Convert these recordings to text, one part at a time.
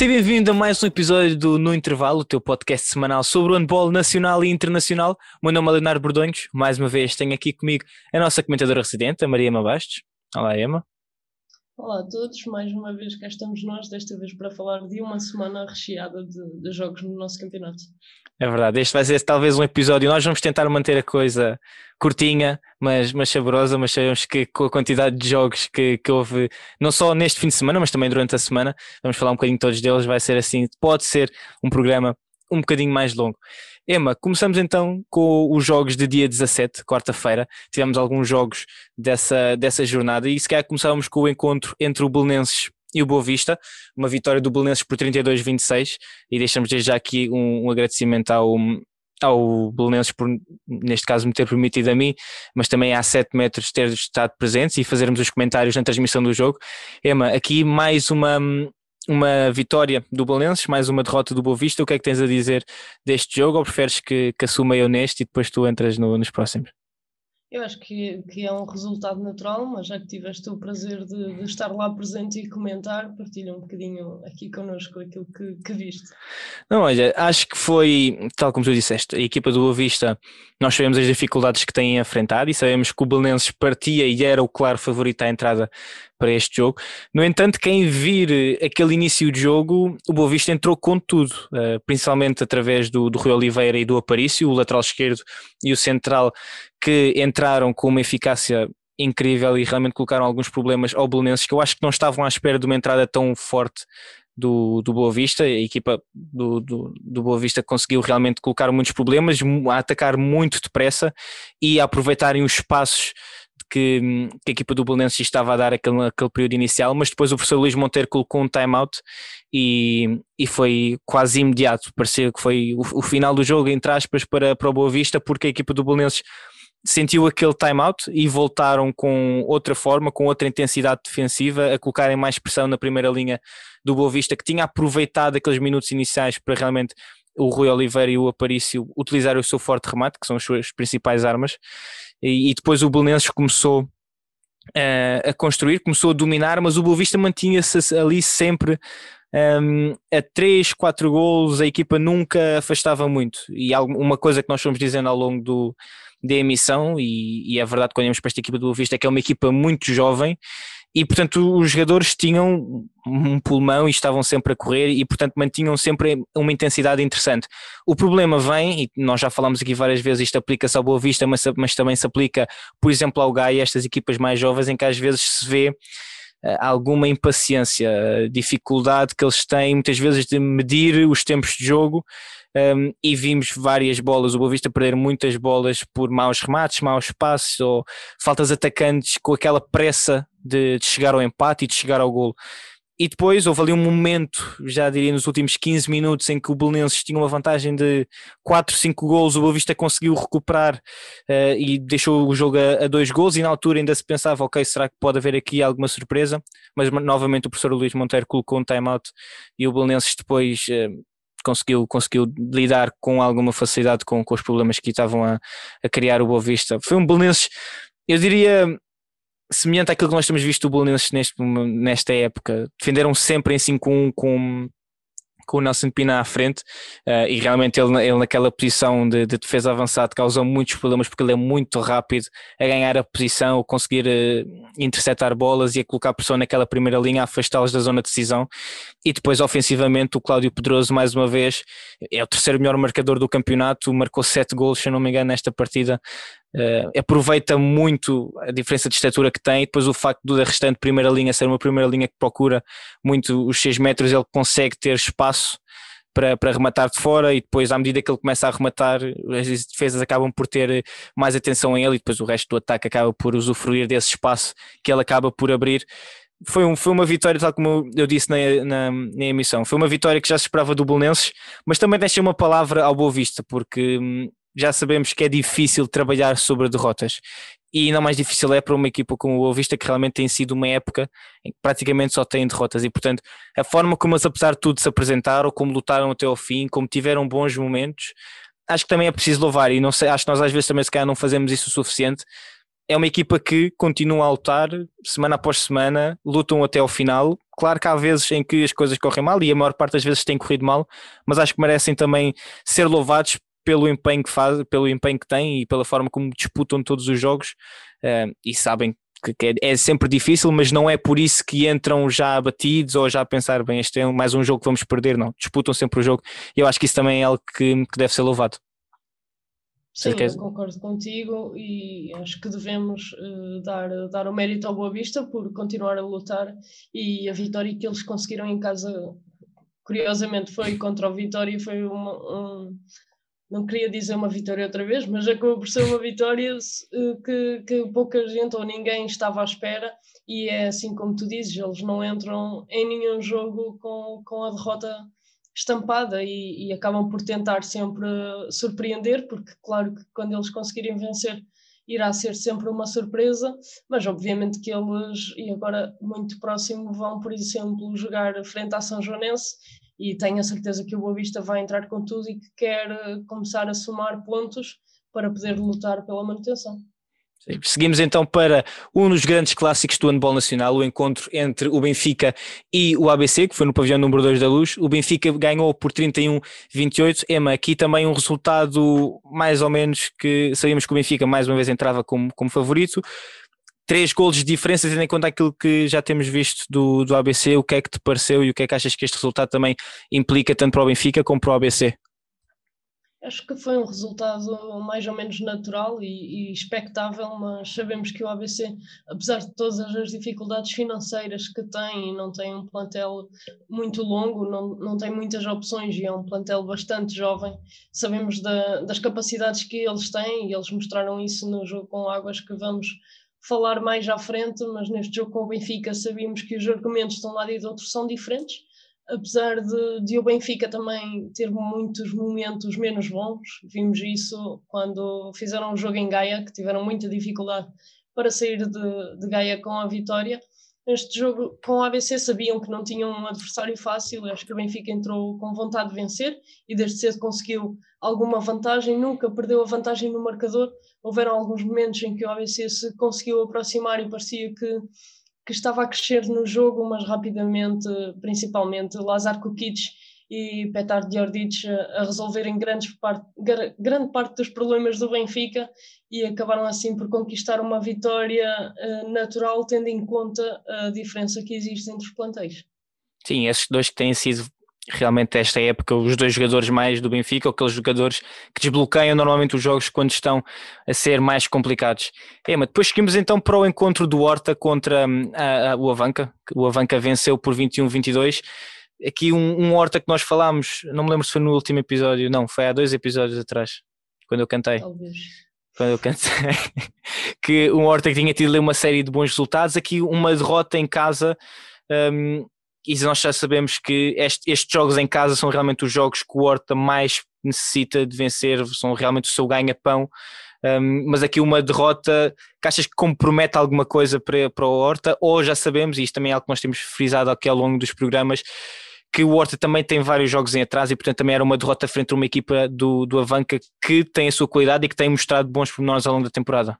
Seja bem-vindo a mais um episódio do No Intervalo, o teu podcast semanal sobre o handball nacional e internacional. O meu nome é Leonardo Bordonhos. Mais uma vez tenho aqui comigo a nossa comentadora residente, a Maria Ema Bastos. Olá, Ema. Olá a todos, mais uma vez cá estamos nós, desta vez para falar de uma semana recheada de jogos no nosso campeonato. É verdade, este vai ser talvez um episódio, nós vamos tentar manter a coisa curtinha, mas saborosa, mas sabemos que com a quantidade de jogos que houve, não só neste fim de semana, mas também durante a semana, vamos falar um bocadinho de todos deles, vai ser assim, pode ser um programa um bocadinho mais longo. Ema, começamos então com os jogos de dia 17, quarta-feira. Tivemos alguns jogos dessa jornada e se calhar começávamos com o encontro entre o Belenenses e o Boa Vista, uma vitória do Belenenses por 32-26, e deixamos desde já aqui um agradecimento ao Belenenses por, neste caso, me ter permitido a mim, mas também há 7 metros ter estado presentes e fazermos os comentários na transmissão do jogo. Ema, aqui mais uma vitória do Belenenses, mais uma derrota do Boa Vista. O que é que tens a dizer deste jogo, ou preferes que assuma eu neste e depois tu entras nos próximos? Eu acho que é um resultado natural, mas já que tiveste o prazer de estar lá presente e comentar, partilha um bocadinho aqui connosco aquilo que viste. Não, olha, acho que foi, tal como tu disseste, a equipa do Boa Vista, nós sabemos as dificuldades que têm a enfrentar e sabemos que o Belenenses partia e era o claro favorito à entrada para este jogo. No entanto, quem vir aquele início de jogo, o Boa Vista entrou com tudo, principalmente através do Rui Oliveira e do Aparício, o lateral esquerdo e o central, que entraram com uma eficácia incrível e realmente colocaram alguns problemas ao Belenenses, que eu acho que não estavam à espera de uma entrada tão forte do Boa Vista. A equipa do Boa Vista conseguiu realmente colocar muitos problemas, a atacar muito depressa e a aproveitarem os espaços que a equipa do Belenenses estava a dar aquele período inicial, mas depois o professor Luís Monteiro colocou um time-out e foi quase imediato. Parecia que foi o final do jogo, entre aspas, para o Boa Vista, porque a equipa do Belenenses sentiu aquele time-out e voltaram com outra forma, com outra intensidade defensiva, a colocarem mais pressão na primeira linha do Boa Vista, que tinha aproveitado aqueles minutos iniciais para realmente o Rui Oliveira e o Aparício utilizarem o seu forte remate, que são as suas principais armas, e depois o Belenenses começou a construir, começou a dominar, mas o Boa Vista mantinha-se ali sempre a 3, 4 golos, a equipa nunca afastava muito, e uma coisa que nós fomos dizendo ao longo da emissão, e é verdade quando olhamos para esta equipa do Boa Vista, é que é uma equipa muito jovem, e portanto os jogadores tinham um pulmão e estavam sempre a correr e portanto mantinham sempre uma intensidade interessante. O problema vem, e nós já falámos aqui várias vezes, isto aplica-se ao Boa Vista, mas também se aplica, por exemplo, ao Gaia, estas equipas mais jovens, em que às vezes se vê alguma impaciência, dificuldade que eles têm muitas vezes de medir os tempos de jogo. E vimos várias bolas, o Boa Vista perder muitas bolas por maus remates, maus passes ou faltas atacantes com aquela pressa de chegar ao empate e de chegar ao golo. E depois houve ali um momento, já diria nos últimos 15 minutos, em que o Belenenses tinha uma vantagem de 4, 5 golos, o Boa Vista conseguiu recuperar e deixou o jogo a 2 golos, e na altura ainda se pensava, ok, será que pode haver aqui alguma surpresa? Mas novamente o professor Luís Monteiro colocou um time-out e o Belenenses depois conseguiu lidar com alguma facilidade com os problemas que estavam a criar o Boa Vista. Foi um Belenenses, eu diria, semelhante àquilo que nós temos visto do Belenenses nesta época. Defenderam sempre em 5-1 com o Nelson Pina à frente, e realmente ele naquela posição de defesa avançado causou muitos problemas, porque ele é muito rápido a ganhar a posição, a conseguir interceptar bolas e a colocar pressão naquela primeira linha, a afastá-los da zona de decisão. E depois ofensivamente o Cláudio Pedroso, mais uma vez, é o terceiro melhor marcador do campeonato, marcou 7 golos, se eu não me engano, nesta partida. Aproveita muito a diferença de estatura que tem, e depois o facto da restante primeira linha ser uma primeira linha que procura muito os 6 metros, ele consegue ter espaço para rematar de fora, e depois à medida que ele começa a rematar, as defesas acabam por ter mais atenção a ele, e depois o resto do ataque acaba por usufruir desse espaço que ele acaba por abrir. Foi uma vitória, tal como eu disse na emissão, foi uma vitória que já se esperava do Belenenses, mas também deixa uma palavra ao Boa Vista, porque já sabemos que é difícil trabalhar sobre derrotas, e ainda mais difícil é para uma equipa como o Boa Vista, que realmente tem sido uma época em que praticamente só tem derrotas, e portanto a forma como eles, apesar de tudo, se apresentaram, como lutaram até ao fim, como tiveram bons momentos, acho que também é preciso louvar. E não sei, acho que nós às vezes também se calhar não fazemos isso o suficiente, é uma equipa que continua a lutar semana após semana, lutam até ao final. Claro que há vezes em que as coisas correm mal e a maior parte das vezes tem corrido mal, mas acho que merecem também ser louvados pelo empenho que fazem, pelo empenho que têm e pela forma como disputam todos os jogos, e sabem que é sempre difícil, mas não é por isso que entram já abatidos ou já a pensar, bem, este é mais um jogo que vamos perder, não, disputam sempre o jogo e eu acho que isso também é algo que deve ser louvado. Sim, eu concordo contigo e acho que devemos dar o mérito ao Boa Vista por continuar a lutar, e a vitória que eles conseguiram em casa, curiosamente, foi contra o Vitória, foi não queria dizer uma vitória outra vez, mas acabou por ser uma vitória que pouca gente ou ninguém estava à espera, e é assim como tu dizes, eles não entram em nenhum jogo com a derrota estampada e acabam por tentar sempre surpreender, porque claro que quando eles conseguirem vencer irá ser sempre uma surpresa, mas obviamente que eles, e agora muito próximo, vão, por exemplo, jogar frente à São Joanense, e tenho a certeza que o Boa Vista vai entrar com tudo e que quer começar a somar pontos para poder lutar pela manutenção. Sim. Seguimos então para um dos grandes clássicos do handball nacional, o encontro entre o Benfica e o ABC, que foi no pavilhão número 2 da Luz. O Benfica ganhou por 31-28. Emma, aqui também um resultado mais ou menos que sabíamos que o Benfica mais uma vez entrava como favorito. 3 golos de diferença, tendo em conta aquilo que já temos visto do ABC. O que é que te pareceu e o que é que achas que este resultado também implica tanto para o Benfica como para o ABC? Acho que foi um resultado mais ou menos natural e expectável, mas sabemos que o ABC, apesar de todas as dificuldades financeiras que tem, não tem um plantel muito longo, não tem muitas opções e é um plantel bastante jovem. Sabemos das capacidades que eles têm e eles mostraram isso no jogo com Águas, que vamos falar mais à frente, mas neste jogo com o Benfica sabíamos que os argumentos de um lado e do outro são diferentes. Apesar de o Benfica também ter muitos momentos menos bons, vimos isso quando fizeram um jogo em Gaia, que tiveram muita dificuldade para sair de Gaia com a vitória. Neste jogo com o ABC sabiam que não tinham um adversário fácil, acho que o Benfica entrou com vontade de vencer e desde cedo conseguiu alguma vantagem, nunca perdeu a vantagem no marcador. Houveram alguns momentos em que o ABC se conseguiu aproximar e parecia que estava a crescer no jogo, mas rapidamente, principalmente Lazar Kukic e Petar Djordjic a resolverem grande parte dos problemas do Benfica e acabaram assim por conquistar uma vitória natural, tendo em conta a diferença que existe entre os plantéis. Sim, esses dois que têm sido realmente esta época os dois jogadores mais do Benfica, ou aqueles jogadores que desbloqueiam normalmente os jogos quando estão a ser mais complicados. Mas depois seguimos então para o encontro do Horta contra o Avanca. O Avanca venceu por 21-22. Aqui um Horta que nós falámos, não me lembro se foi no último episódio, não, foi há 2 episódios atrás, quando eu cantei. Talvez. Quando eu cantei, que um Horta que tinha tido uma série de bons resultados, aqui uma derrota em casa. E nós já sabemos que estes jogos em casa são realmente os jogos que o Horta mais necessita de vencer, são realmente o seu ganha-pão, mas aqui uma derrota que achas que compromete alguma coisa para o Horta, ou já sabemos, e isto também é algo que nós temos frisado aqui ao longo dos programas, que o Horta também tem vários jogos em atraso e portanto também era uma derrota frente a uma equipa do Avanca que tem a sua qualidade e que tem mostrado bons pormenores ao longo da temporada.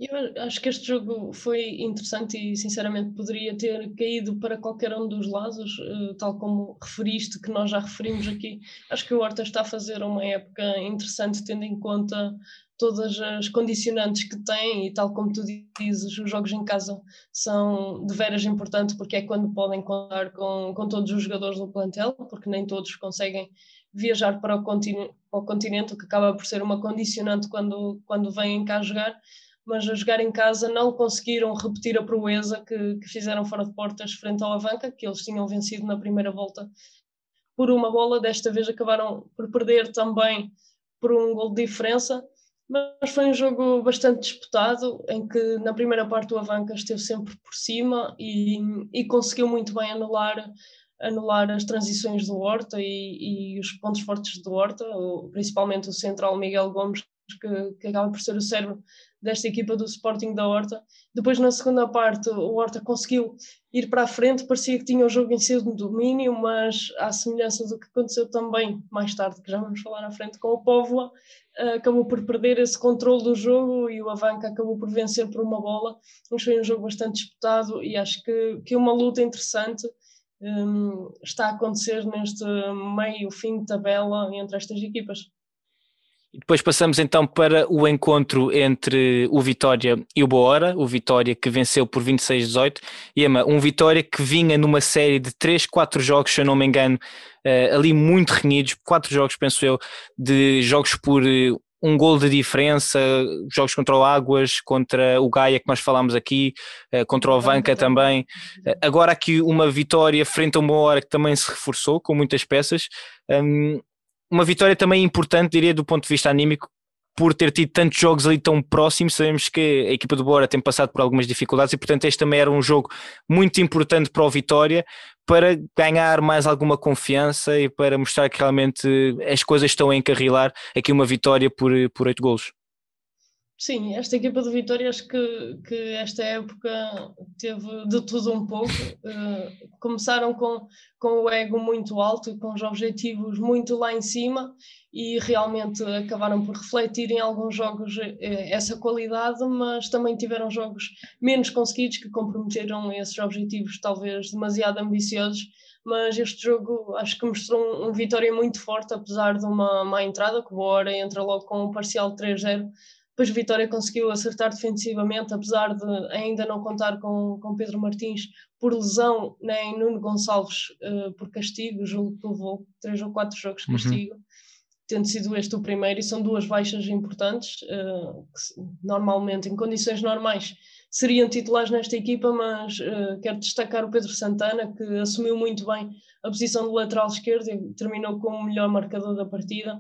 Eu acho que este jogo foi interessante e sinceramente poderia ter caído para qualquer um dos lados, tal como referiste, que nós já referimos aqui. Acho que o Horta está a fazer uma época interessante, tendo em conta todas as condicionantes que tem e tal como tu dizes, os jogos em casa são de veras importantes porque é quando podem contar com todos os jogadores do plantel, porque nem todos conseguem viajar para o continente, o que acaba por ser uma condicionante quando vêm cá jogar. Mas a jogar em casa não conseguiram repetir a proeza que fizeram fora de portas frente ao Avanca, que eles tinham vencido na primeira volta por uma bola. Desta vez acabaram por perder também por um gol de diferença, mas foi um jogo bastante disputado, em que na primeira parte o Avanca esteve sempre por cima e conseguiu muito bem anular as transições do Horta e os pontos fortes do Horta, principalmente o central Miguel Gomes, que acaba por ser o cérebro desta equipa do Sporting da Horta. Depois, na segunda parte, o Horta conseguiu ir para a frente, parecia que tinha o jogo em seu domínio, mas à semelhança do que aconteceu também mais tarde, que já vamos falar à frente com o Póvoa, acabou por perder esse controle do jogo e o Avanca acabou por vencer por uma bola, mas foi um jogo bastante disputado e acho que uma luta interessante está a acontecer neste meio-fim de tabela entre estas equipas. E depois passamos então para o encontro entre o Vitória e o Boa Hora, o Vitória que venceu por 26-18, e um Vitória que vinha numa série de 3-4 jogos, se eu não me engano, ali muito renhidos, 4 jogos penso eu, de jogos por um gol de diferença, jogos contra o Águas, contra o Gaia que nós falámos aqui, contra o Avanca também. Agora aqui uma vitória frente a uma Hora que também se reforçou com muitas peças. Uma vitória também importante, diria, do ponto de vista anímico, por ter tido tantos jogos ali tão próximos. Sabemos que a equipa do Bora tem passado por algumas dificuldades e, portanto, este também era um jogo muito importante para o Vitória, para ganhar mais alguma confiança e para mostrar que realmente as coisas estão a encarrilar. Aqui uma vitória por 8 golos. Sim, esta equipa do Vitória, acho que esta época teve de tudo um pouco. Começaram com o ego muito alto e com os objetivos muito lá em cima e realmente acabaram por refletir em alguns jogos essa qualidade, mas também tiveram jogos menos conseguidos que comprometeram esses objetivos talvez demasiado ambiciosos. Mas este jogo acho que mostrou um Vitória muito forte, apesar de uma má entrada, que o Boa Hora entra logo com um parcial de 3-0. Depois o Vitória conseguiu acertar defensivamente, apesar de ainda não contar com Pedro Martins por lesão, nem Nuno Gonçalves por castigo, julgo que levou 3 ou 4 jogos de castigo, tendo sido este o primeiro, e são 2 baixas importantes, que normalmente, em condições normais, seriam titulares nesta equipa, mas quero destacar o Pedro Santana, que assumiu muito bem a posição de lateral esquerdo e terminou como o melhor marcador da partida.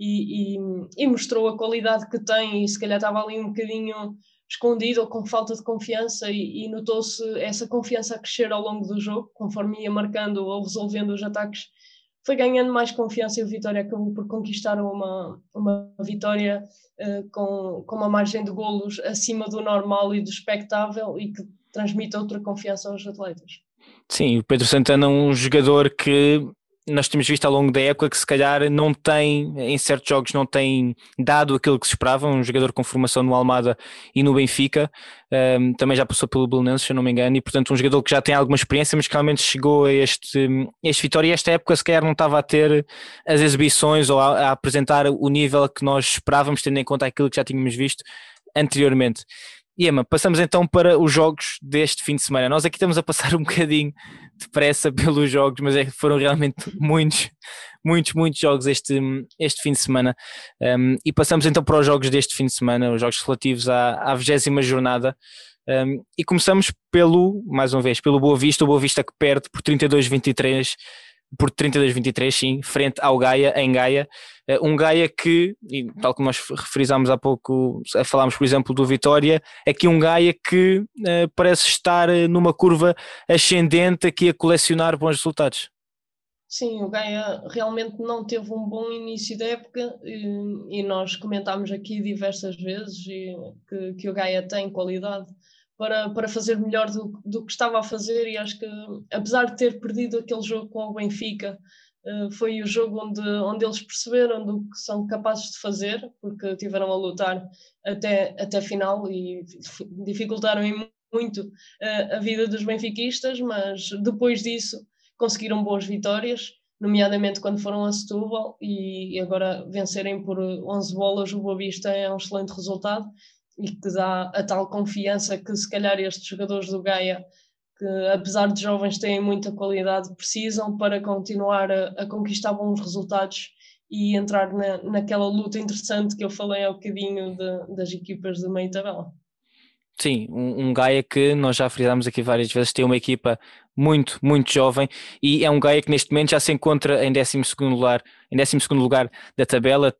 E mostrou a qualidade que tem, e se calhar estava ali um bocadinho escondido ou com falta de confiança, e notou-se essa confiança a crescer ao longo do jogo, conforme ia marcando ou resolvendo os ataques, foi ganhando mais confiança e o Vitória acabou por conquistar uma vitória com uma margem de golos acima do normal e do expectável e que transmite outra confiança aos atletas. Sim, o Pedro Santana é um jogador que nós temos visto ao longo da época que se calhar não tem, em certos jogos não tem dado aquilo que se esperava, um jogador com formação no Almada e no Benfica, também já passou pelo Belenenses, se eu não me engano, e portanto um jogador que já tem alguma experiência, mas que realmente chegou a este Vitória, e esta época se calhar não estava a ter as exibições ou a apresentar o nível que nós esperávamos, tendo em conta aquilo que já tínhamos visto anteriormente. E Emma, passamos então para os jogos deste fim de semana. Nós aqui estamos a passar um bocadinho depressa pelos jogos, mas foram realmente muitos jogos este fim de semana. E passamos então para os jogos deste fim de semana, os jogos relativos à 20ª jornada. E começamos mais uma vez, pelo Boa Vista, o Boa Vista que perde por 32-23, sim, frente ao Gaia, em Gaia. Um Gaia que, e tal como nós referizámos há pouco, falámos por exemplo do Vitória, aqui um Gaia que parece estar numa curva ascendente, aqui a colecionar bons resultados. Sim, o Gaia realmente não teve um bom início da época e nós comentámos aqui diversas vezes que o Gaia tem qualidade para fazer melhor do que estava a fazer, e acho que apesar de ter perdido aquele jogo com o Benfica, foi o jogo onde eles perceberam do que são capazes de fazer, porque tiveram a lutar até a final e dificultaram muito a vida dos benfiquistas, mas depois disso conseguiram boas vitórias, nomeadamente quando foram a Setúbal, e agora vencerem por 11 bolas o Boa Vista é um excelente resultado e que dá a tal confiança que se calhar estes jogadores do Gaia, que apesar de jovens têm muita qualidade, precisam para continuar a conquistar bons resultados e entrar naquela luta interessante que eu falei há bocadinho das equipas de meio tabela. Sim, um Gaia que nós já frisámos aqui várias vezes, tem uma equipa muito jovem, e é um Gaia que neste momento já se encontra em 12º lugar da tabela,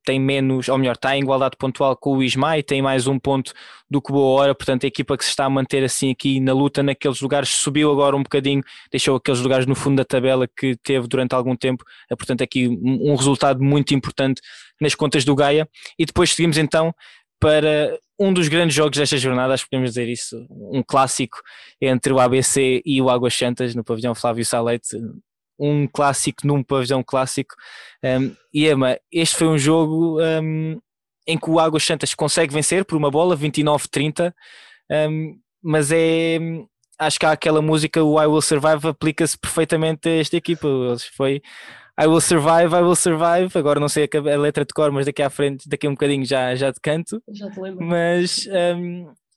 tem menos, ou melhor, está em igualdade pontual com o Ismael, tem mais um ponto do que o Boa Hora, portanto a equipa que se está a manter assim aqui na luta naqueles lugares, subiu agora um bocadinho, deixou aqueles lugares no fundo da tabela que teve durante algum tempo, portanto aqui um resultado muito importante nas contas do Gaia, e depois seguimos então para um dos grandes jogos desta jornada, acho que podemos dizer isso, um clássico entre o ABC e o Águas Santas no pavilhão Flávio Salete, um clássico num pavilhão clássico. E Emma, este foi um jogo em que o Águas Santas consegue vencer por uma bola, 29-30, mas acho que há aquela música, o I Will Survive, aplica-se perfeitamente a esta equipa. Foi I will survive, agora não sei a letra de cor, mas daqui à frente, daqui a um bocadinho já te canto. Já te lembro. Mas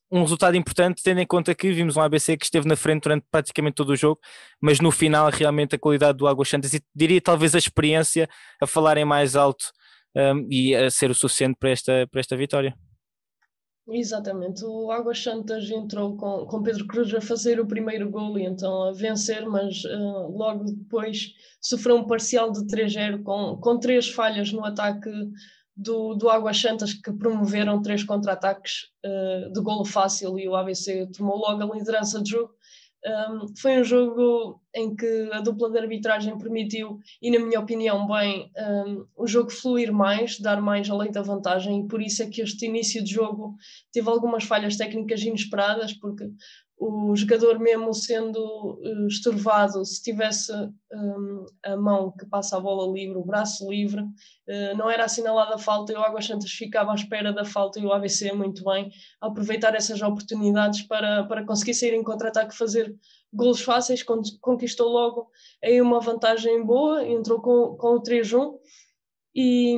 um resultado importante, tendo em conta que vimos um ABC que esteve na frente durante praticamente todo o jogo, mas no final realmente a qualidade do Águas Santas, e diria talvez a experiência a falar em mais alto e a ser o suficiente para esta vitória. Exatamente, o Águas Santas entrou com Pedro Cruz a fazer o primeiro golo e então a vencer, mas logo depois sofreu um parcial de 3-0 com 3 falhas no ataque do Águas Santas, que promoveram 3 contra-ataques de golo fácil, e o ABC tomou logo a liderança do jogo. Foi um jogo em que a dupla de arbitragem permitiu, e na minha opinião bem, o jogo fluir mais, dar mais além da vantagem, e por isso é que este início de jogo teve algumas falhas técnicas inesperadas, porque o jogador, mesmo sendo estorvado, se tivesse a mão que passa a bola livre, o braço livre, não era assinalada a falta, e o Águas Santas ficava à espera da falta, e o ABC muito bem a aproveitar essas oportunidades para conseguir sair em contra-ataque, fazer golos fáceis, conquistou logo aí uma vantagem boa, entrou com o 3-1, e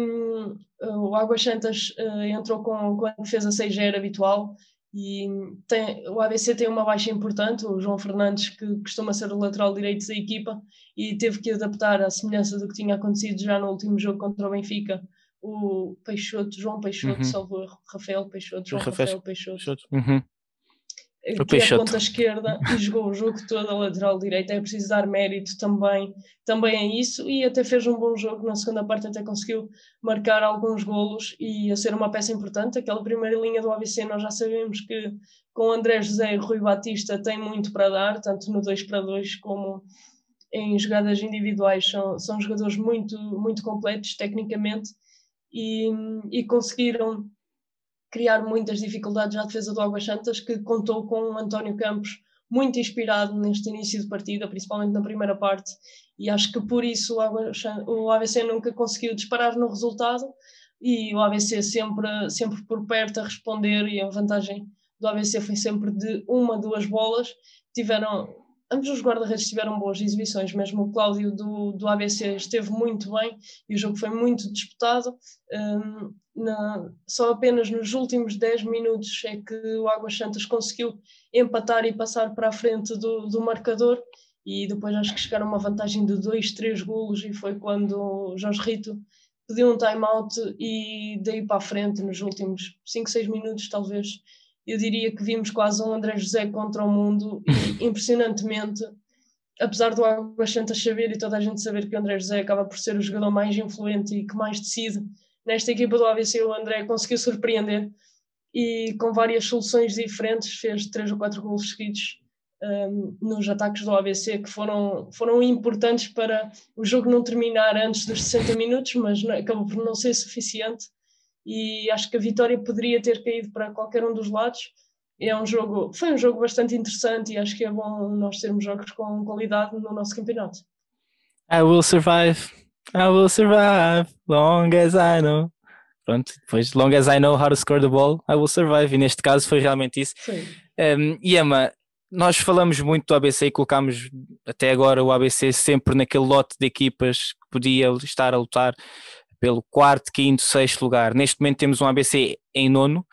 o Águas Santas entrou com a defesa 6-0 habitual, e o ABC tem uma baixa importante, o João Fernandes, que costuma ser o lateral direito da equipa, e teve que adaptar à semelhança do que tinha acontecido já no último jogo contra o Benfica, o João Peixoto, salvo erro, Rafael Peixoto, Rafael Peixoto. Que é ponta esquerda e jogou o jogo todo a lateral direita. É preciso dar mérito também a isso, e até fez um bom jogo na segunda parte, até conseguiu marcar alguns golos e a ser uma peça importante. Aquela primeira linha do ABC, nós já sabemos que com André José e Rui Batista tem muito para dar, tanto no 2-2 como em jogadas individuais. São jogadores muito, muito completos tecnicamente, e conseguiram criar muitas dificuldades à defesa do Águas Santas, que contou com o António Campos muito inspirado neste início de partida, principalmente na primeira parte, e acho que por isso o ABC nunca conseguiu disparar no resultado, e o ABC sempre por perto a responder, e a vantagem do ABC foi sempre de 1-2 bolas. Ambos os guarda-redes tiveram boas exibições, mesmo o Cláudio do ABC esteve muito bem, e o jogo foi muito disputado. Só apenas nos últimos 10 minutos é que o Águas Santas conseguiu empatar e passar para a frente do marcador, e depois acho que chegaram a uma vantagem de 2-3 golos, e foi quando o Jorge Rito pediu um time-out, e daí para a frente, nos últimos 5-6 minutos talvez, eu diria que vimos quase um André José contra o mundo, e impressionantemente, apesar do Águas Santas saber, e toda a gente saber, que o André José acaba por ser o jogador mais influente e que mais decide nesta equipa do ABC, o André conseguiu surpreender, e com várias soluções diferentes fez 3 ou 4 golos seguidos nos ataques do ABC, que foram importantes para o jogo não terminar antes dos 60 minutos, mas acabou por não ser suficiente, e acho que a vitória poderia ter caído para qualquer um dos lados. Foi um jogo bastante interessante, e acho que é bom nós termos jogos com qualidade no nosso campeonato. I will survive, long as I know. Pronto, depois long as I know how to score the ball, I will survive, e neste caso foi realmente isso. E Emma, nós falamos muito do ABC e colocámos até agora o ABC sempre naquele lote de equipas que podia estar a lutar pelo 4º, 5º, 6º lugar. Neste momento temos um ABC em 9º,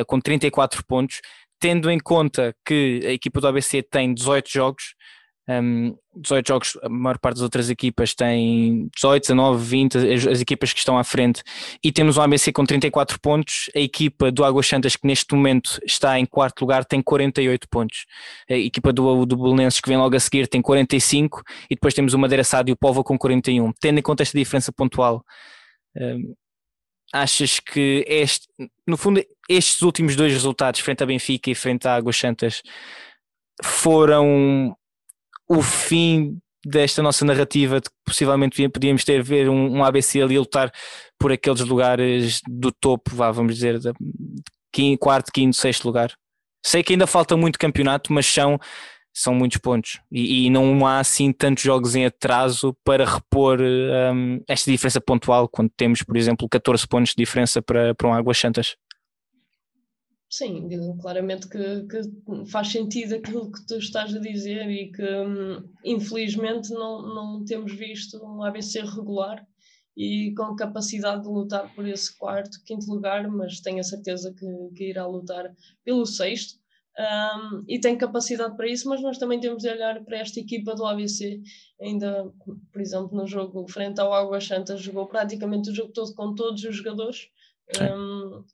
com 34 pontos, tendo em conta que a equipa do ABC tem 18 jogos, a maior parte das outras equipas tem 18, 19, 20, as equipas que estão à frente, e temos um ABC com 34 pontos, a equipa do Águas Santas, que neste momento está em 4º lugar, tem 48 pontos, a equipa do Belenenses, que vem logo a seguir, tem 45, e depois temos o Madeira Sado e o Póvoa com 41. Tendo em conta esta diferença pontual, achas que no fundo estes últimos 2 resultados, frente a Benfica e frente a Águas Santas, foram o fim desta nossa narrativa de que possivelmente podíamos ter ver um ABC ali a lutar por aqueles lugares do topo, vamos dizer, quarto, quinto, sexto lugar. Sei que ainda falta muito campeonato, mas são muitos pontos e não há assim tantos jogos em atraso para repor esta diferença pontual quando temos, por exemplo, 14 pontos de diferença para um Águas Santas. Sim, claramente que faz sentido aquilo que tu estás a dizer e que infelizmente não temos visto um ABC regular e com capacidade de lutar por esse quarto, quinto lugar, mas tenho a certeza que irá lutar pelo sexto. E tem capacidade para isso, mas nós também temos de olhar para esta equipa do ABC. Ainda, por exemplo, no jogo frente ao Águas Santas, jogou praticamente o jogo todo com todos os jogadores.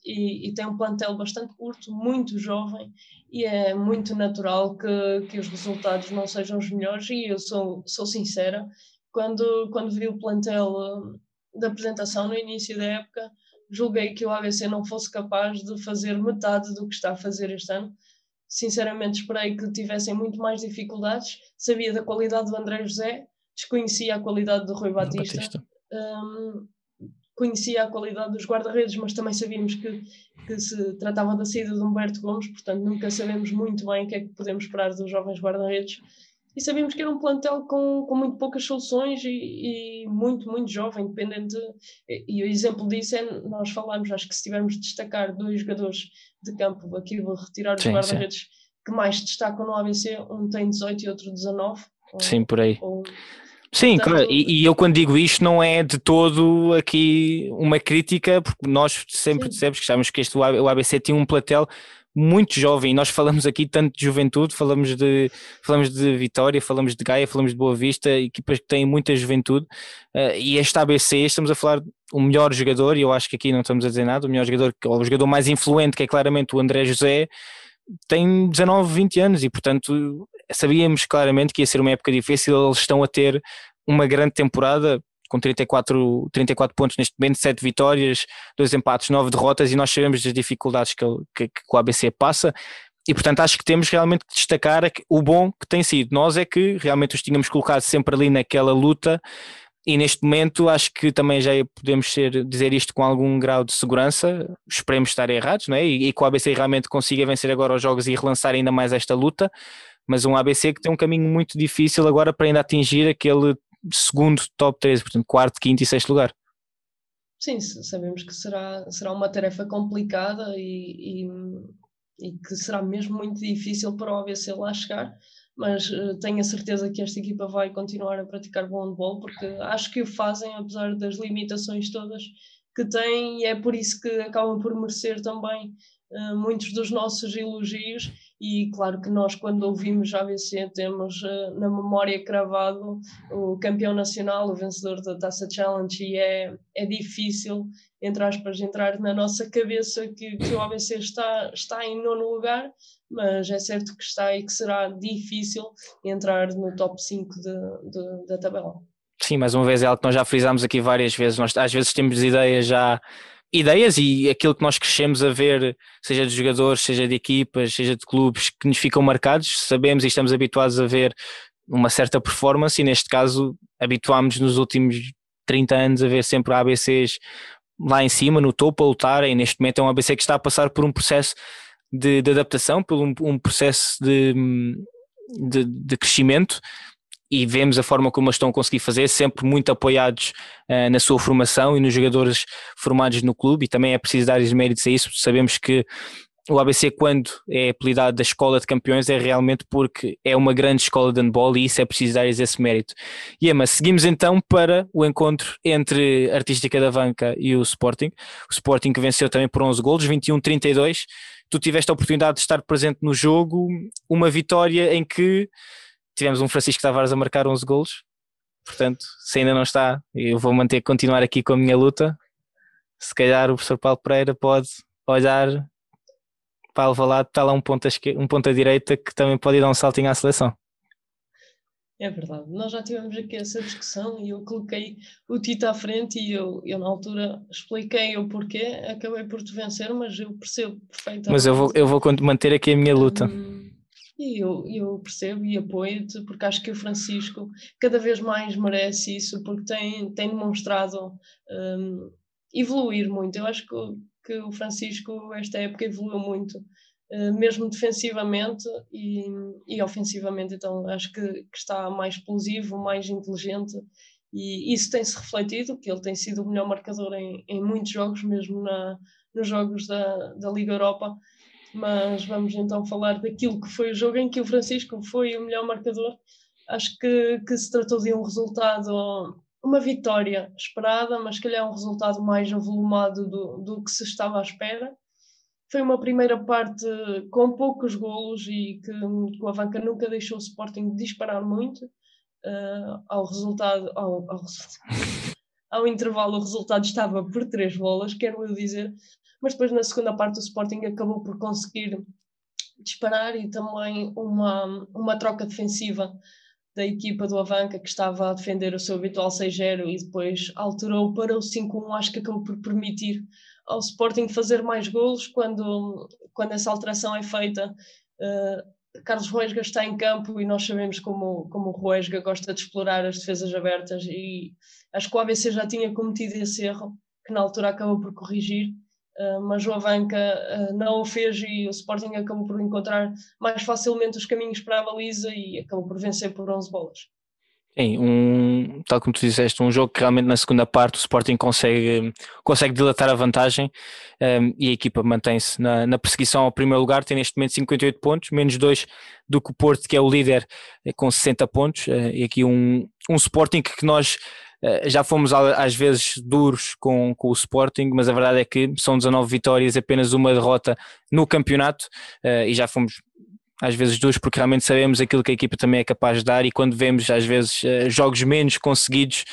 E tem um plantel bastante curto, muito jovem, e é muito natural que os resultados não sejam os melhores. E eu sou sincera, quando vi o plantel da apresentação no início da época, julguei que o ABC não fosse capaz de fazer metade do que está a fazer este ano. Sinceramente esperei que tivessem muito mais dificuldades. Sabia da qualidade do André José, desconhecia a qualidade do Rui Batista. Conhecia a qualidade dos guarda-redes, mas também sabíamos que se tratava da saída de Humberto Gomes, portanto nunca sabemos muito bem o que é que podemos esperar dos jovens guarda-redes. E sabíamos que era um plantel com muito poucas soluções e muito, muito jovem, dependente. E o exemplo disso é, nós falámos, acho que se tivermos de destacar 2 jogadores de campo, aqui vou retirar os guarda-redes que mais destacam no ABC, um tem 18 e outro 19. Sim, por aí. Sim, portanto, claro, e eu quando digo isto não é de todo aqui uma crítica, porque nós sempre dissemos que sabemos que o ABC tinha um plantel muito jovem, e nós falamos aqui tanto de juventude, falamos de Vitória, falamos de Gaia, falamos de Boa Vista, equipas que têm muita juventude, e este ABC, estamos a falar o melhor jogador, e eu acho que aqui não estamos a dizer nada, o melhor jogador, ou o jogador mais influente, que é claramente o André José, tem 19, 20 anos e portanto sabíamos claramente que ia ser uma época difícil. Eles estão a ter uma grande temporada com 34 pontos neste momento, 7 vitórias, 2 empates, 9 derrotas, e nós sabemos das dificuldades que o ABC passa, e portanto acho que temos realmente que destacar o bom que tem sido. Nós é que realmente os tínhamos colocado sempre ali naquela luta, e neste momento acho que também já podemos dizer isto com algum grau de segurança, esperemos estar errados, não é? E que o ABC realmente consiga vencer agora os jogos e relançar ainda mais esta luta, mas um ABC que tem um caminho muito difícil agora para ainda atingir aquele segundo top 13, portanto quarto, quinto e sexto lugar. Sim, sabemos que será uma tarefa complicada e que será mesmo muito difícil para o ABC lá chegar, mas tenho a certeza que esta equipa vai continuar a praticar bom handball, porque acho que o fazem apesar das limitações todas que têm, e é por isso que acabam por merecer também muitos dos nossos elogios. E claro que nós, quando ouvimos ABC, temos na memória cravado o campeão nacional, o vencedor da Taça Challenge, e é difícil, entre aspas, entrar na nossa cabeça que o ABC está em 9º lugar, mas é certo que está e que será difícil entrar no top 5 da tabela. Sim, mais uma vez é algo que nós já frisámos aqui várias vezes. Nós às vezes temos ideias e aquilo que nós crescemos a ver, seja de jogadores, seja de equipas, seja de clubes, que nos ficam marcados, sabemos e estamos habituados a ver uma certa performance, e neste caso habituámos nos últimos 30 anos a ver sempre ABCs lá em cima, no topo, a lutar, e neste momento é um ABC que está a passar por um processo de adaptação, por um processo de crescimento, e vemos a forma como eles estão a conseguir fazer, sempre muito apoiados na sua formação e nos jogadores formados no clube, e também é preciso dar os méritos a isso. Sabemos que o ABC, quando é apelidado da Escola de Campeões, é realmente porque é uma grande escola de handball, e isso é preciso dar-lhes esse mérito. E Emma, seguimos então para o encontro entre a Artística da Vanca e o Sporting que venceu também por 11 golos, 21-32. Tu tiveste a oportunidade de estar presente no jogo, uma vitória em que tivemos um Francisco Tavares a marcar 11 golos, portanto, se ainda não está, eu vou continuar aqui com a minha luta. Se calhar o professor Paulo Pereira pode olhar para Alvalade, está lá um ponta direita que também pode ir dar um saltinho à seleção. É verdade, nós já tivemos aqui essa discussão e eu coloquei o Tito à frente e eu na altura expliquei o porquê, acabei por te vencer, mas eu percebo perfeitamente. Mas eu vou manter aqui a minha luta. E eu percebo e apoio-te, porque acho que o Francisco cada vez mais merece isso, porque tem demonstrado evoluir muito. Eu acho que o Francisco, esta época, evoluiu muito, mesmo defensivamente e ofensivamente. Então, acho que está mais explosivo, mais inteligente, e isso tem-se refletido, que ele tem sido o melhor marcador em muitos jogos, mesmo nos jogos da Liga Europa. Mas vamos então falar daquilo que foi o jogo em que o Francisco foi o melhor marcador. Acho que se tratou de um resultado, uma vitória esperada, mas que calhar um resultado mais avolumado do que se estava à espera. Foi uma primeira parte com poucos golos e que o Avanca nunca deixou o Sporting disparar muito. Ao resultado, ao intervalo, o resultado estava por 3 bolas, quero eu dizer, mas depois na segunda parte o Sporting acabou por conseguir disparar e também uma troca defensiva da equipa do Avanca, que estava a defender o seu habitual 6-0 e depois alterou para o 5-1, acho que acabou por permitir ao Sporting fazer mais golos. Quando essa alteração é feita, Carlos Ruesga está em campo e nós sabemos como o Ruesga gosta de explorar as defesas abertas, e acho que o ABC já tinha cometido esse erro, que na altura acabou por corrigir, mas o Avanca não o fez e o Sporting acabou por encontrar mais facilmente os caminhos para a baliza e acabou por vencer por 11 bolas. Sim, tal como tu disseste, um jogo que realmente na segunda parte o Sporting consegue dilatar a vantagem, e a equipa mantém-se na perseguição ao primeiro lugar, tem neste momento 58 pontos, menos 2 do que o Porto, que é o líder, com 60 pontos, e aqui um Sporting que nós já fomos às vezes duros com o Sporting, mas a verdade é que são 19 vitórias, apenas uma derrota no campeonato, e já fomos às vezes duros, porque realmente sabemos aquilo que a equipa também é capaz de dar, e quando vemos às vezes jogos menos conseguidos,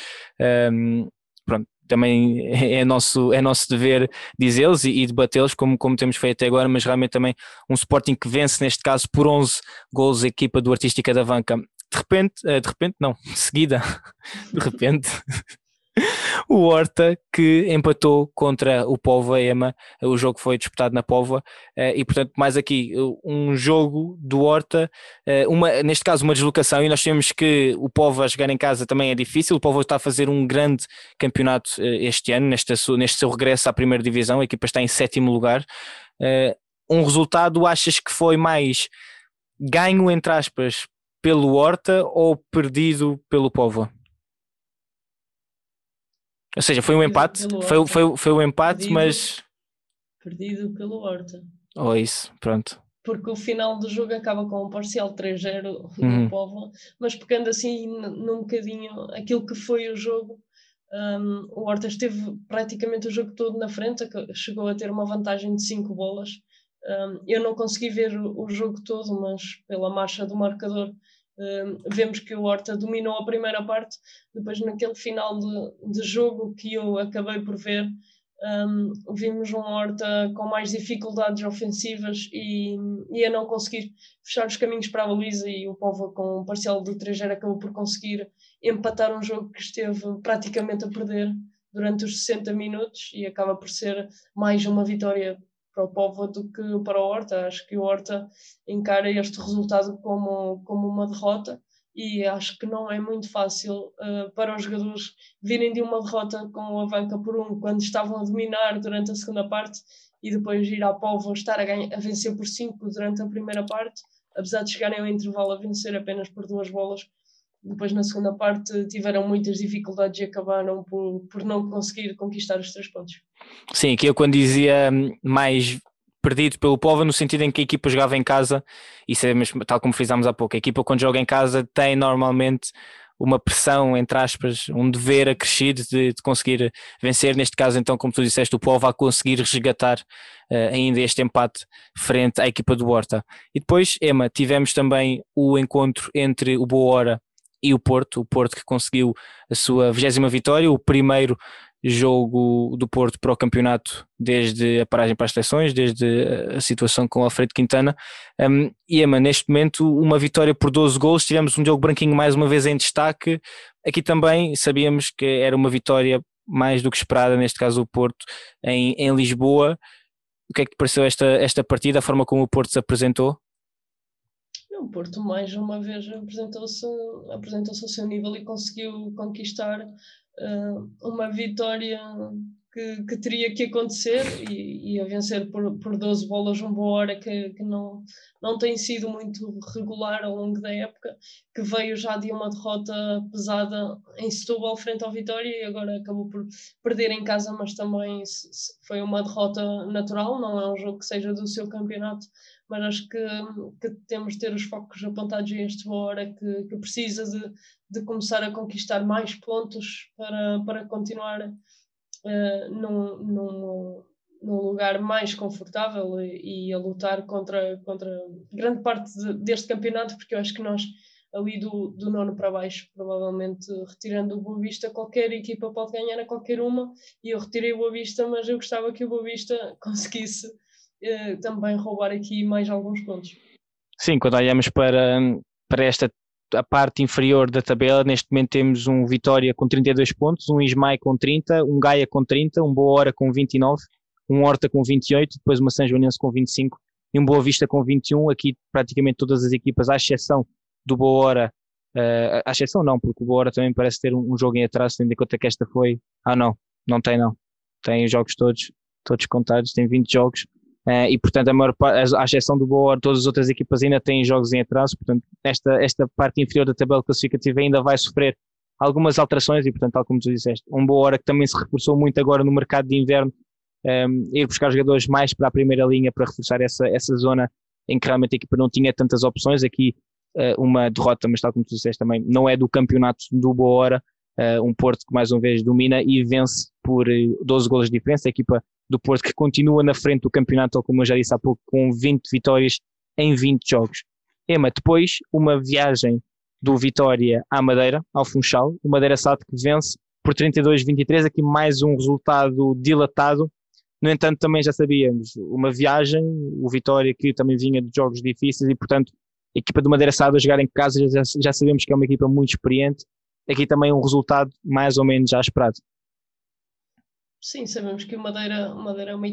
pronto, também é nosso dever dizê-los e debatê-los como temos feito até agora, mas realmente também um Sporting que vence, neste caso por 11 golos, a equipa do Artística da Avanca. De repente não, de seguida, de repente, o Horta, que empatou contra o Póvoa, Ema. O jogo foi disputado na Póvoa, e portanto mais aqui um jogo do Horta, neste caso uma deslocação, e nós sabemos que o Póvoa a jogar em casa também é difícil. O Póvoa está a fazer um grande campeonato este ano, neste seu regresso à primeira divisão. A equipa está em 7º lugar. Um resultado, achas que foi mais ganho, entre aspas, pelo Horta ou perdido pelo Póvoa? Ou seja, foi um empate, foi um empate, mas... Perdido pelo Horta. Ou isso, pronto. Porque o final do jogo acaba com um parcial 3-0 do Póvoa, mas pegando assim num bocadinho aquilo que foi o jogo, o Horta esteve praticamente o jogo todo na frente, chegou a ter uma vantagem de 5 bolas. Eu não consegui ver o jogo todo, mas pela marcha do marcador, vemos que o Horta dominou a primeira parte. Depois, naquele final de jogo que eu acabei por ver, vimos um Horta com mais dificuldades ofensivas e a não conseguir fechar os caminhos para a baliza, e o Póvoa, com um parcial de 3-0, acabou por conseguir empatar um jogo que esteve praticamente a perder durante os 60 minutos, e acaba por ser mais uma vitória para o Póvoa do que para o Horta. Acho que o Horta encara este resultado como uma derrota, e acho que não é muito fácil para os jogadores virem de uma derrota com o Avanca por 1, quando estavam a dominar durante a segunda parte, e depois ir à Póvoa estar a vencer por 5 durante a primeira parte, apesar de chegarem ao intervalo a vencer apenas por 2 bolas. Depois, na segunda parte, tiveram muitas dificuldades e acabaram por não conseguir conquistar os 3 pontos. Sim, aqui eu quando dizia mais perdido pelo Póvoa, no sentido em que a equipa jogava em casa, e sabemos, tal como frisámos há pouco, a equipa quando joga em casa tem normalmente uma pressão, entre aspas, um dever acrescido de conseguir vencer. Neste caso, então, como tu disseste, o Póvoa a conseguir resgatar ainda este empate frente à equipa do Horta. E depois, Ema, tivemos também o encontro entre o Boa Hora e o Porto que conseguiu a sua 20ª vitória, o primeiro jogo do Porto para o campeonato desde a paragem para as seleções, desde a situação com o Alfredo Quintana. E Ema, neste momento uma vitória por 12 golos, tivemos um Diogo Branquinho mais uma vez em destaque. Aqui também sabíamos que era uma vitória mais do que esperada, neste caso o Porto em Lisboa. O que é que te pareceu esta partida, a forma como o Porto se apresentou? O Porto mais uma vez apresentou-se ao seu nível e conseguiu conquistar uma vitória que teria que acontecer e a vencer por 12 bolas uma boa hora que não tem sido muito regular ao longo da época, que veio já de uma derrota pesada em Setúbal frente ao Vitória e agora acabou por perder em casa, mas também foi uma derrota natural, não é um jogo que seja do seu campeonato, mas acho que temos de ter os focos apontados a este Boa Hora que precisa de começar a conquistar mais pontos para continuar num lugar mais confortável e a lutar contra grande parte deste campeonato, porque eu acho que nós ali do nono para baixo, provavelmente retirando o Boa Vista, qualquer equipa pode ganhar a qualquer uma, e eu retirei o Boa Vista, mas eu gostava que o Boa Vista conseguisse também roubar aqui mais alguns pontos. Sim, quando olhamos para a parte inferior da tabela, neste momento temos um Vitória com 32 pontos, um Ismael com 30, um Gaia com 30, um Boa Hora com 29, um Horta com 28, depois uma São Joanense com 25 e um Boa Vista com 21. Aqui praticamente todas as equipas, à exceção do Boa Hora, à exceção não, porque o Boa Hora também parece ter um jogo em atraso, tendo em conta que esta foi... não tem os jogos todos contados, tem 20 jogos. E portanto a maior parte, à exceção do Boa Hora, todas as outras equipas ainda têm jogos em atraso, portanto esta parte inferior da tabela classificativa ainda vai sofrer algumas alterações e portanto, tal como tu disseste, um Boa Hora que também se reforçou muito agora no mercado de inverno, ir buscar jogadores mais para a primeira linha para reforçar essa zona em que realmente a equipa não tinha tantas opções. Aqui uma derrota, mas tal como tu disseste também, não é do campeonato do Boa Hora, um Porto que mais uma vez domina e vence por 12 golos de diferença, a equipa do Porto que continua na frente do campeonato, como eu já disse há pouco, com 20 vitórias em 20 jogos. Ema, depois uma viagem do Vitória à Madeira, ao Funchal, o Madeira Sado que vence por 32-23, aqui mais um resultado dilatado. No entanto, também já sabíamos, uma viagem, o Vitória que também vinha de jogos difíceis e, portanto, a equipa do Madeira Sado a jogar em casa já sabemos que é uma equipa muito experiente. Aqui também um resultado mais ou menos já esperado. Sim, sabemos que o Madeira é uma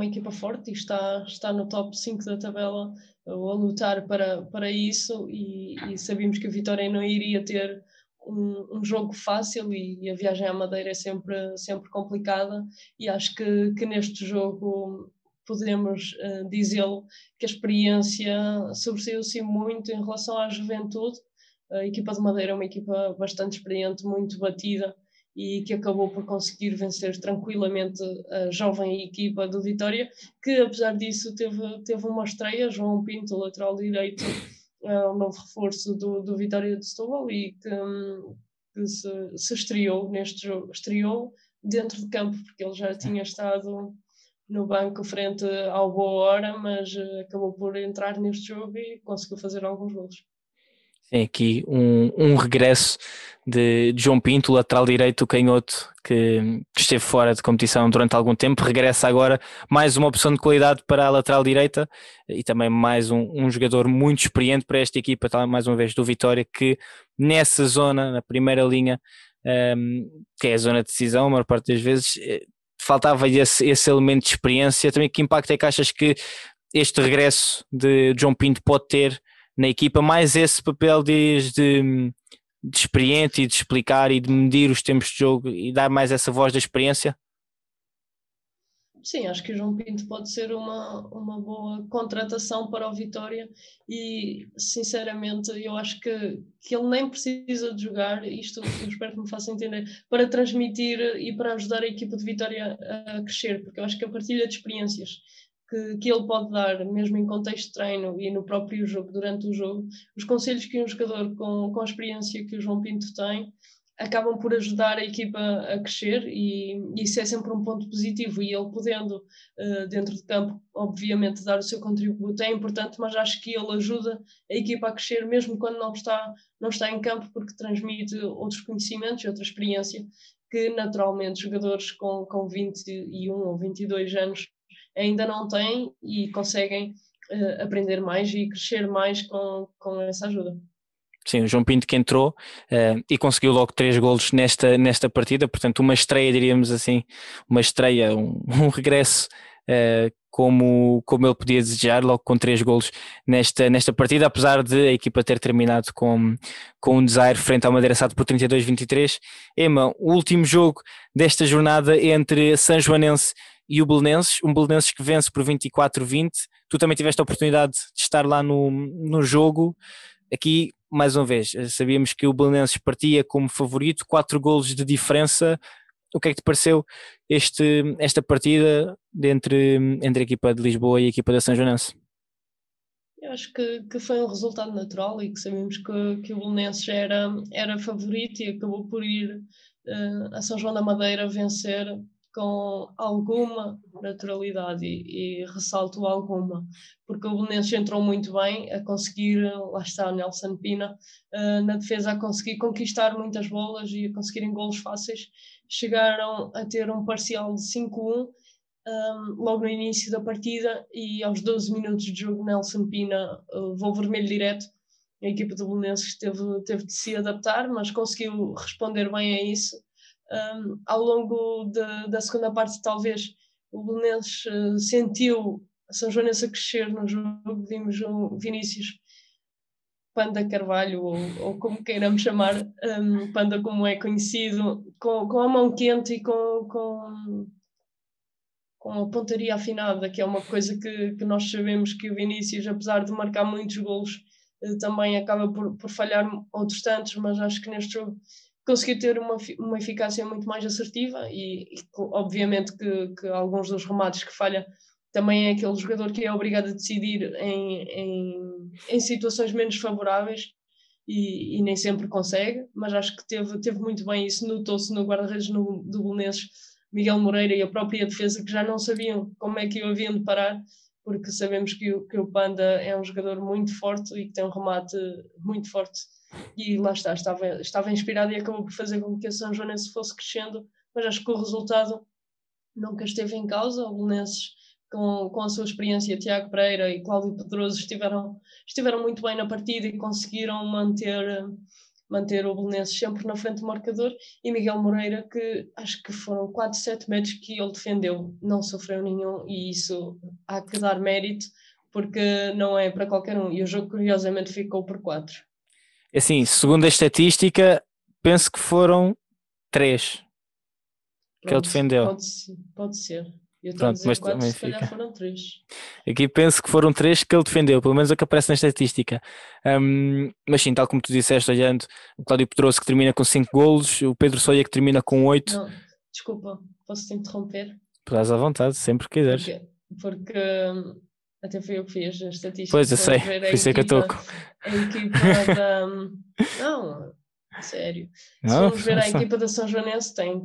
equipa forte e está no top 5 da tabela a lutar para isso e sabíamos que a Vitória não iria ter um jogo fácil e a viagem à Madeira é sempre complicada e acho que neste jogo podemos dizê-lo que a experiência sobressaiu-se muito em relação à juventude. A equipa de Madeira é uma equipa bastante experiente, muito batida e que acabou por conseguir vencer tranquilamente a jovem equipa do Vitória, que apesar disso teve uma estreia, João Pinto, lateral direito, um novo reforço do Vitória de Setúbal e que se estreou neste jogo, estreou dentro de campo, porque ele já tinha estado no banco frente ao Boa Hora, mas acabou por entrar neste jogo e conseguiu fazer alguns golos. Sim, aqui um regresso de João Pinto, lateral direito, canhoto, que esteve fora de competição durante algum tempo, regressa agora, mais uma opção de qualidade para a lateral direita e também mais um jogador muito experiente para esta equipa, mais uma vez do Vitória, que nessa zona, na primeira linha, que é a zona de decisão, a maior parte das vezes, faltava-lhe esse elemento de experiência. Também que impacto é que achas que este regresso de João Pinto pode ter na equipa, mais esse papel de experiente e de explicar e de medir os tempos de jogo e dar mais essa voz da experiência? Sim, acho que o João Pinto pode ser uma boa contratação para o Vitória e, sinceramente, eu acho que ele nem precisa de jogar, isto eu espero que me faça entender, para transmitir e para ajudar a equipa de Vitória a crescer, porque eu acho que a partilha de experiências que ele pode dar, mesmo em contexto de treino e no próprio jogo, durante o jogo, os conselhos que um jogador com a experiência que o João Pinto tem, acabam por ajudar a equipa a crescer e isso é sempre um ponto positivo e ele podendo dentro de campo obviamente dar o seu contributo é importante, mas acho que ele ajuda a equipa a crescer mesmo quando não está em campo, porque transmite outros conhecimentos e outra experiência que naturalmente jogadores com 21 ou 22 anos ainda não têm e conseguem aprender mais e crescer mais com essa ajuda. Sim, o João Pinto que entrou e conseguiu logo 3 golos nesta partida, portanto uma estreia, diríamos assim, uma estreia, um regresso como ele podia desejar, logo com 3 golos nesta partida, apesar de a equipa ter terminado com um desaire frente ao Madeira Sado por 32-23. Ema, o último jogo desta jornada entre Sanjoanense e o Belenenses, um Belenenses que vence por 24-20. Tu também tiveste a oportunidade de estar lá no jogo. Aqui, mais uma vez, sabíamos que o Belenenses partia como favorito, 4 golos de diferença. O que é que te pareceu esta partida entre a equipa de Lisboa e a equipa da Sanjoanense? Eu acho que foi um resultado natural e que sabíamos que o Belenenses era favorito e acabou por ir a São João da Madeira vencer com alguma naturalidade e ressalto alguma, porque o Belenenses entrou muito bem a conseguir, lá está Nelson Pina, na defesa a conseguir conquistar muitas bolas e a conseguirem golos fáceis. Chegaram a ter um parcial de 5-1 logo no início da partida e aos 12 minutos de jogo Nelson Pina levou vermelho direto. A equipa do Belenenses teve de se adaptar, mas conseguiu responder bem a isso. Ao longo da segunda parte, talvez, o Belenenses sentiu a São Joanense a crescer no jogo. Vimos o Vinícius Panda Carvalho, ou como queiramos chamar, Panda como é conhecido, com a mão quente e com a pontaria afinada, que é uma coisa que nós sabemos que o Vinícius, apesar de marcar muitos golos, também acaba por falhar outros tantos, mas acho que neste jogo conseguiu ter uma eficácia muito mais assertiva e obviamente que alguns dos remates que falha também é aquele jogador que é obrigado a decidir em situações menos favoráveis e nem sempre consegue, mas acho que teve muito bem isso, notou-se no guarda-redes do Belenenses, Miguel Moreira, e a própria defesa, que já não sabiam como é que o haviam de parar, porque sabemos que o Panda é um jogador muito forte e que tem um remate muito forte e lá estava inspirado e acabou por fazer com que a São Joanense fosse crescendo, mas acho que o resultado nunca esteve em causa. O Belenenses, com a sua experiência, Tiago Pereira e Cláudio Pedroso estiveram muito bem na partida e conseguiram manter o Belenenses sempre na frente do marcador, e Miguel Moreira, que acho que foram 4-7 metros que ele defendeu, não sofreu nenhum, e isso há que dar mérito, porque não é para qualquer um, e o jogo curiosamente ficou por 4. Assim, segundo a estatística, penso que foram 3 que ele defendeu. Pode ser. Eu estou a Pronto, dizer mas 4, também se calhar fica. foram 3. Aqui penso que foram 3 que ele defendeu, pelo menos é o que aparece na estatística. Mas sim, tal como tu disseste, olhando, o Cláudio Pedroso que termina com 5 golos, o Pedro Soia que termina com 8. Não, desculpa, posso te interromper? Estás à vontade, sempre que quiseres. Porque até foi eu que fiz a estatística. Pois, eu sei, por isso é que eu estou. A equipa da... Não, sério. Se Não, formos ver a equipa da São Joanense, tem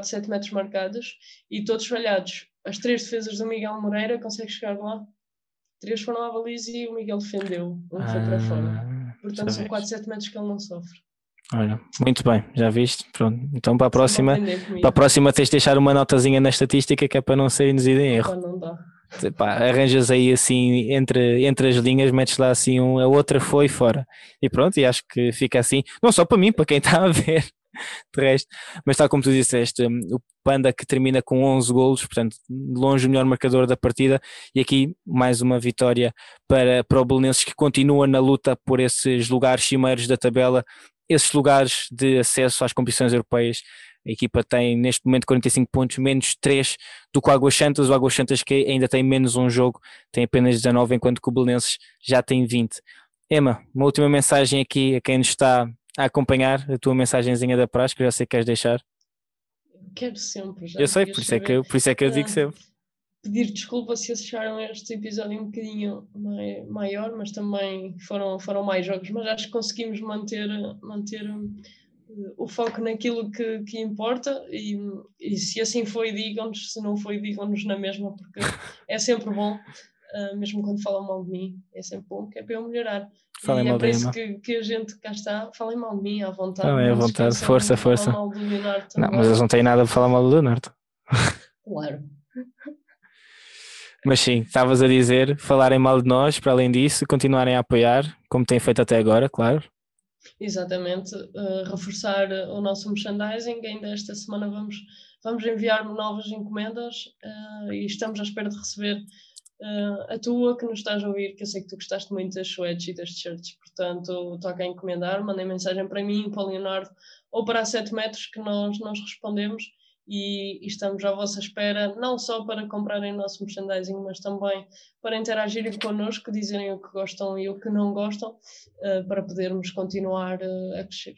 7 metros marcados e todos falhados. As 3 defesas do Miguel Moreira, consegue chegar lá? 3 foram à baliza e o Miguel defendeu. Um foi para fora. Portanto, são 7 metros que ele não sofre. Olha, muito bem, já viste? Pronto. Então para a próxima tens de deixar uma notazinha na estatística, que é para não ser induzido em erro. Não dá. Pá, arranjas aí assim entre as linhas, metes lá assim a outra foi fora. E pronto, e acho que fica assim, não só para mim, para quem está a ver de resto, mas tal como tu disseste, o Panda que termina com 11 golos, portanto longe o melhor marcador da partida, e aqui mais uma vitória para o Belenenses, que continua na luta por esses lugares cimeiros da tabela, esses lugares de acesso às competições europeias. A equipa tem neste momento 45 pontos, menos 3 do que o Águas Santas. O Águas Santas que ainda tem menos um jogo, tem apenas 19, enquanto que o Belenenses já tem 20. Ema, uma última mensagem aqui a quem nos está a acompanhar, a tua mensagenzinha da praxe, que eu já sei que queres deixar. Quero sempre, já. Eu sei, por isso é que eu digo sempre. Pedir desculpa se acharam este episódio um bocadinho maior, mas também foram mais jogos, mas acho que conseguimos manter o foco naquilo que importa, e se assim foi, digam-nos, se não foi, digam-nos na mesma, porque é sempre bom, mesmo quando falam mal de mim, é sempre bom, que é para eu melhorar. Falem e mal é para isso que a gente cá está, falem mal de mim à vontade. Falem à vontade, força. Mal do Leonardo não, mas eles não têm nada para falar mal do Leonardo. Claro. Mas sim, estavas a dizer, falarem mal de nós, para além disso, continuarem a apoiar, como têm feito até agora, claro. Exatamente, reforçar o nosso merchandising. Ainda esta semana vamos enviar novas encomendas e estamos à espera de receber a tua que nos estás a ouvir, que eu sei que tu gostaste muito das sweats e das t-shirts, portanto toca a encomendar, mandem mensagem para mim, para o Leonardo ou para a 7 metros que nós respondemos e estamos à vossa espera, não só para comprarem o nosso merchandising, mas também para interagirem connosco, dizerem o que gostam e o que não gostam, para podermos continuar a crescer.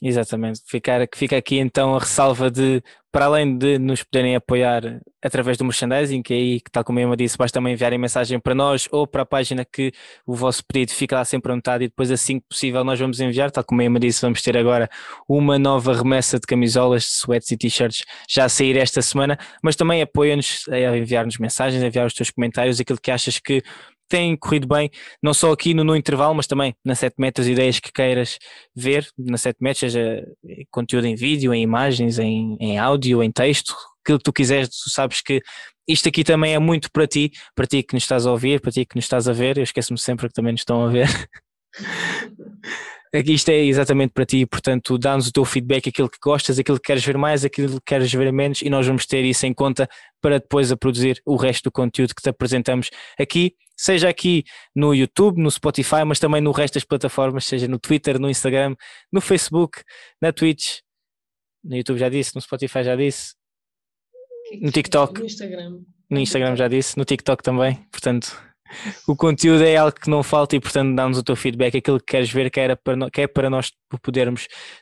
Exatamente, fica aqui então a ressalva de, para além de nos poderem apoiar através do merchandising, que é aí, tal como a Emma disse, basta também enviarem mensagem para nós ou para a página que o vosso pedido fica lá sempre anotado e depois assim que possível nós vamos enviar, tal como a Emma disse, vamos ter agora uma nova remessa de camisolas, de sweats e t-shirts já a sair esta semana, mas também apoia-nos a enviar-nos mensagens, a enviar os teus comentários, aquilo que achas que tem corrido bem, não só aqui no intervalo, mas também na 7 metros, ideias que queiras ver na 7 metros, seja conteúdo em vídeo, em imagens, em áudio, em texto, aquilo que tu quiseres, tu sabes que isto aqui também é muito para ti que nos estás a ouvir, para ti que nos estás a ver, eu esqueço-me sempre que também nos estão a ver. Isto é exatamente para ti, portanto dá-nos o teu feedback, aquilo que gostas, aquilo que queres ver mais, aquilo que queres ver menos e nós vamos ter isso em conta para depois a produzir o resto do conteúdo que te apresentamos aqui, seja aqui no YouTube, no Spotify, mas também no resto das plataformas, seja no Twitter, no Instagram, no Facebook, na Twitch, no YouTube já disse, no Spotify já disse, no TikTok, no Instagram já disse, no TikTok também, portanto o conteúdo é algo que não falta e portanto dá-nos o teu feedback, aquilo que queres ver, que é para nós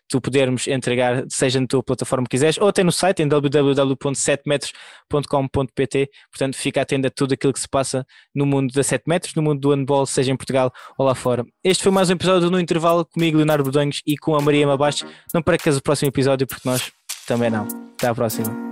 tu podermos entregar, seja na tua plataforma que quiseres ou até no site em www.7metros.com.pt, portanto fica atento a tudo aquilo que se passa no mundo da 7 metros, no mundo do handball, seja em Portugal ou lá fora. Este foi mais um episódio No Intervalo comigo, Leonardo Bordonhos, e com a Maria Mabaixo. Não percas o próximo episódio porque nós também não. Até à próxima.